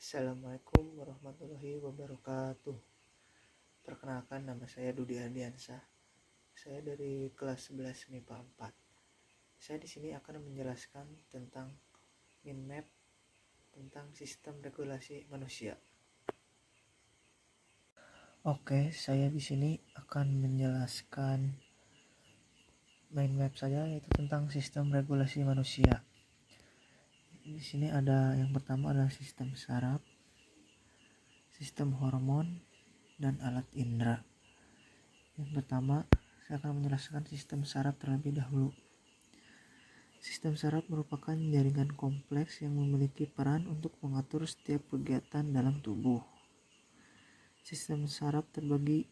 Assalamualaikum warahmatullahi wabarakatuh. Perkenalkan, nama saya Dudi Ardiansah. Saya dari kelas 11 MIPA 4. Saya di sini akan menjelaskan tentang mind map tentang sistem regulasi manusia. Oke, saya di sini akan menjelaskan mind map saja, yaitu tentang sistem regulasi manusia. Di sini ada yang pertama adalah sistem saraf, sistem hormon, dan alat indera. Yang pertama, saya akan menjelaskan sistem saraf terlebih dahulu. Sistem saraf merupakan jaringan kompleks yang memiliki peran untuk mengatur setiap kegiatan dalam tubuh. Sistem saraf terbagi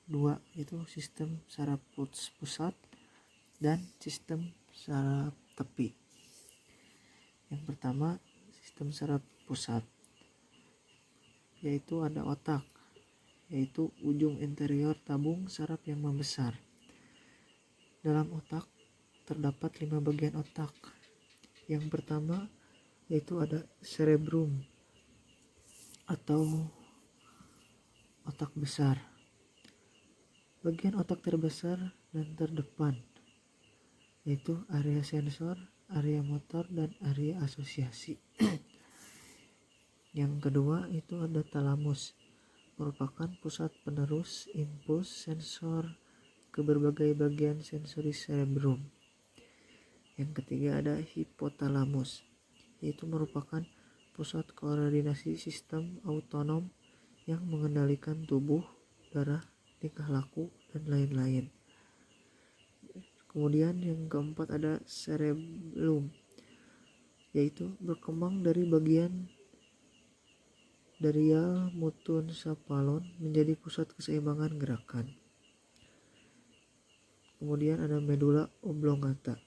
dua, yaitu sistem saraf pusat dan sistem saraf tepi. Yang pertama, sistem saraf pusat, yaitu ada otak, yaitu ujung interior tabung saraf yang membesar. Dalam otak terdapat 5 bagian otak. Yang pertama yaitu ada cerebrum atau otak besar. Bagian otak terbesar dan terdepan yaitu area sensor, area motor, dan area asosiasi. Yang kedua itu ada talamus, merupakan pusat penerus impuls sensor ke berbagai bagian sensori cerebrum. Yang ketiga ada hipotalamus, yaitu merupakan pusat koordinasi sistem autonom yang mengendalikan tubuh, darah, tingkah laku, dan lain-lain. Kemudian yang keempat ada cerebellum, yaitu berkembang dari bagian darial mutun sapalon menjadi pusat keseimbangan gerakan. Kemudian ada medula oblongata,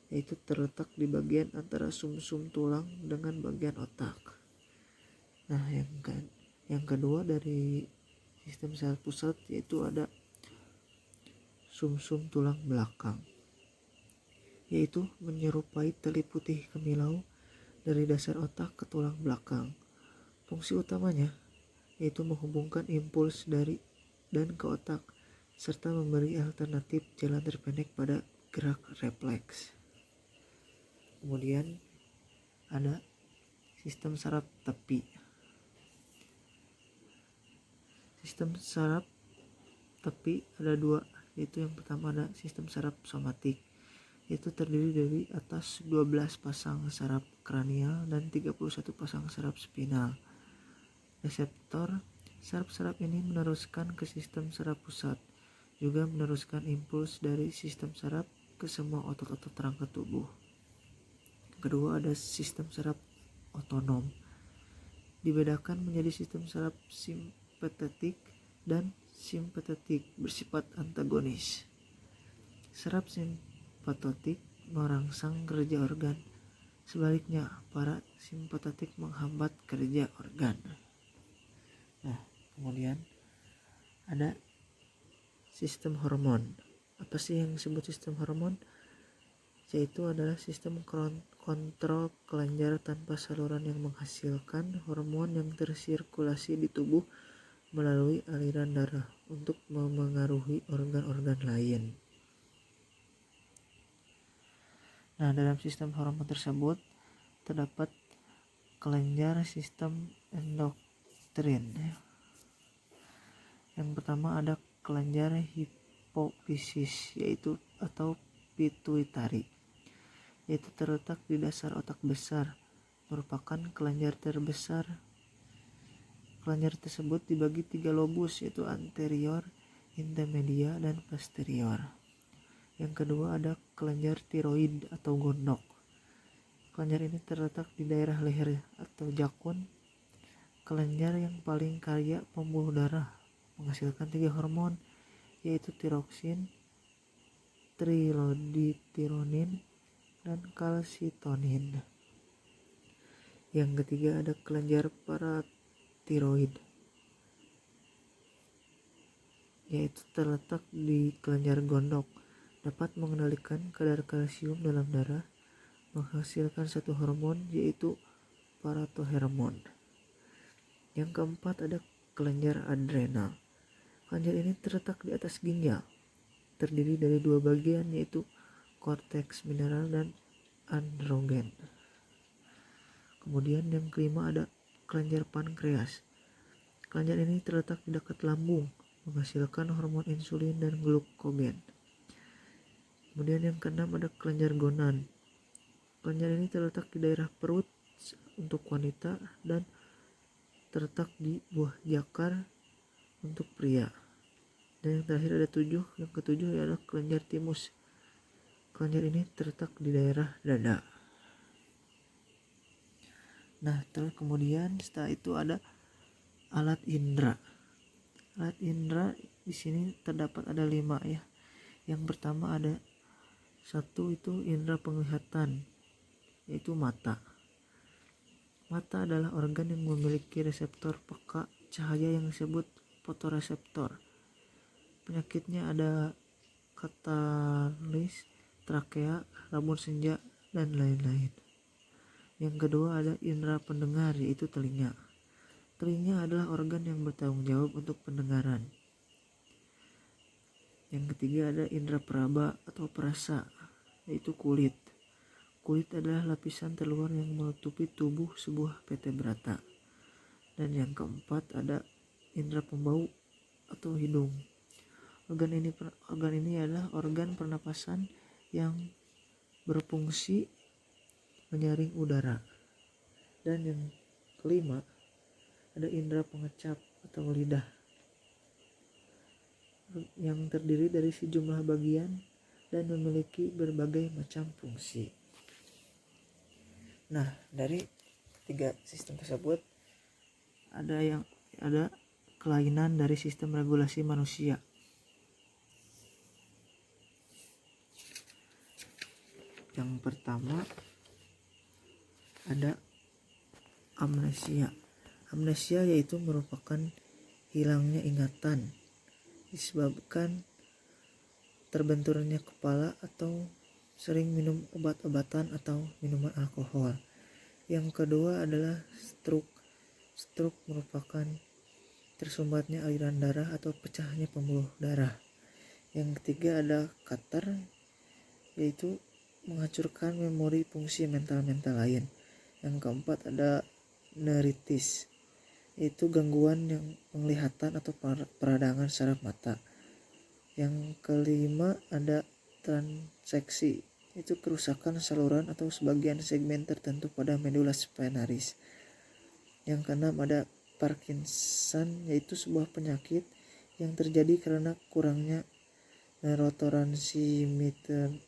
yaitu terletak di bagian antara sumsum tulang dengan bagian otak. Nah, yang kedua dari sistem saraf pusat yaitu ada sumsum tulang belakang, yaitu menyerupai tali putih kemilau dari dasar otak ke tulang belakang. Fungsi utamanya yaitu menghubungkan impuls dari dan ke otak serta memberi alternatif jalan terpendek pada gerak refleks. Kemudian ada sistem saraf tepi. Sistem saraf tepi ada dua, yaitu yang pertama ada sistem saraf somatik, yaitu terdiri dari atas 12 pasang saraf kranial dan 31 pasang saraf spinal. Reseptor saraf-saraf ini meneruskan ke sistem saraf pusat, juga meneruskan impuls dari sistem saraf ke semua otot-otot rangka tubuh. Kedua ada sistem saraf otonom, dibedakan menjadi sistem saraf simpatetik dan simpatetik bersifat antagonis. Saraf simpatetik merangsang kerja organ, sebaliknya parasimpatetik menghambat kerja organ. Nah, kemudian ada sistem hormon. Apa sih yang disebut sistem hormon? Yaitu adalah sistem kontrol kelenjar tanpa saluran yang menghasilkan hormon yang tersirkulasi di tubuh melalui aliran darah untuk memengaruhi organ-organ lain. Nah, dalam sistem hormon tersebut terdapat kelenjar sistem endokrin. Yang pertama ada kelenjar hipofisis, yaitu atau pituitari, yaitu terletak di dasar otak besar, merupakan kelenjar terbesar. Kelenjar tersebut dibagi 3 lobus, yaitu anterior, intermedia, dan posterior. Yang kedua ada kelenjar tiroid atau gondok. Kelenjar ini terletak di daerah leher atau jakun. Kelenjar yang paling kaya pembuluh darah, menghasilkan 3 hormon, yaitu tiroksin, triloditironin, dan kalsitonin. Yang ketiga ada kelenjar paratiroid, yaitu terletak di kelenjar gondok, dapat mengendalikan kadar kalsium dalam darah, menghasilkan satu hormon yaitu paratohormon. Yang keempat ada kelenjar adrenal. Kelenjar ini terletak di atas ginjal, terdiri dari dua bagian yaitu korteks mineral dan androgen. Kemudian yang kelima ada kelenjar pankreas. Kelenjar ini terletak di dekat lambung, menghasilkan hormon insulin dan glukogen. Kemudian yang keenam ada kelenjar gonad. Kelenjar ini terletak di daerah perut untuk wanita dan terletak di buah jakar untuk pria. Dan yang terakhir ada yang ketujuh adalah kelenjar timus. Kelenjar ini terletak di daerah dada. Nah, kemudian setelah itu ada alat indera. Alat indera di sini terdapat ada 5 ya. Yang pertama ada 1 itu indera penglihatan, yaitu mata. Mata adalah organ yang memiliki reseptor peka cahaya yang disebut fotoreseptor. Penyakitnya ada katalis, trakea, rabun senja, dan lain-lain. Yang kedua ada indera pendengar, yaitu telinga. Telinga adalah organ yang bertanggung jawab untuk pendengaran. Yang ketiga ada indera peraba atau perasa, yaitu kulit. Kulit adalah lapisan terluar yang menutupi tubuh sebuah vertebrata. Dan yang keempat ada indera pembau atau hidung. Organ ini adalah organ pernapasan yang berfungsi menyaring udara. Dan yang kelima ada indera pengecap atau lidah, yang terdiri dari sejumlah bagian dan memiliki berbagai macam fungsi. Nah, dari 3 sistem tersebut ada kelainan dari sistem regulasi manusia. Yang pertama ada amnesia. Amnesia yaitu merupakan hilangnya ingatan disebabkan terbenturnya kepala atau sering minum obat-obatan atau minuman alkohol. Yang kedua adalah stroke. Stroke merupakan tersumbatnya aliran darah atau pecahnya pembuluh darah. Yang ketiga ada catar, yaitu menghancurkan memori fungsi mental lain. Yang keempat ada neuritis, yaitu gangguan yang penglihatan atau peradangan saraf mata. Yang kelima ada transeksi, yaitu kerusakan saluran atau sebagian segmen tertentu pada medula spinalis. Yang keenam ada Parkinson, yaitu sebuah penyakit yang terjadi karena kurangnya neurotransmitter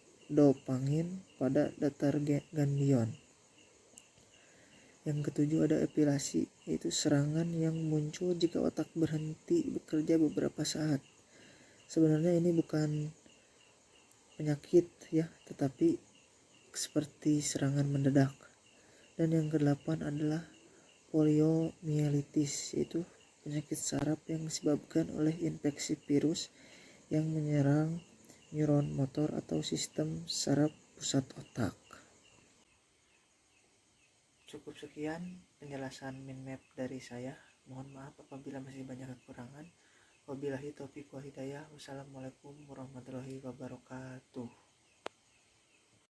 pada datar ganglion. Yang ketujuh ada epilepsi, yaitu serangan yang muncul jika otak berhenti bekerja beberapa saat. Sebenarnya ini bukan penyakit ya, tetapi seperti serangan mendadak. Dan yang kedelapan adalah poliomyelitis, yaitu penyakit saraf yang disebabkan oleh infeksi virus yang menyerang neuron motor atau sistem saraf pusat otak. Cukup sekian penjelasan mind map dari saya. Mohon maaf apabila masih banyak kekurangan. Wabillahi taufiq wal hidayah. Wassalamualaikum warahmatullahi wabarakatuh.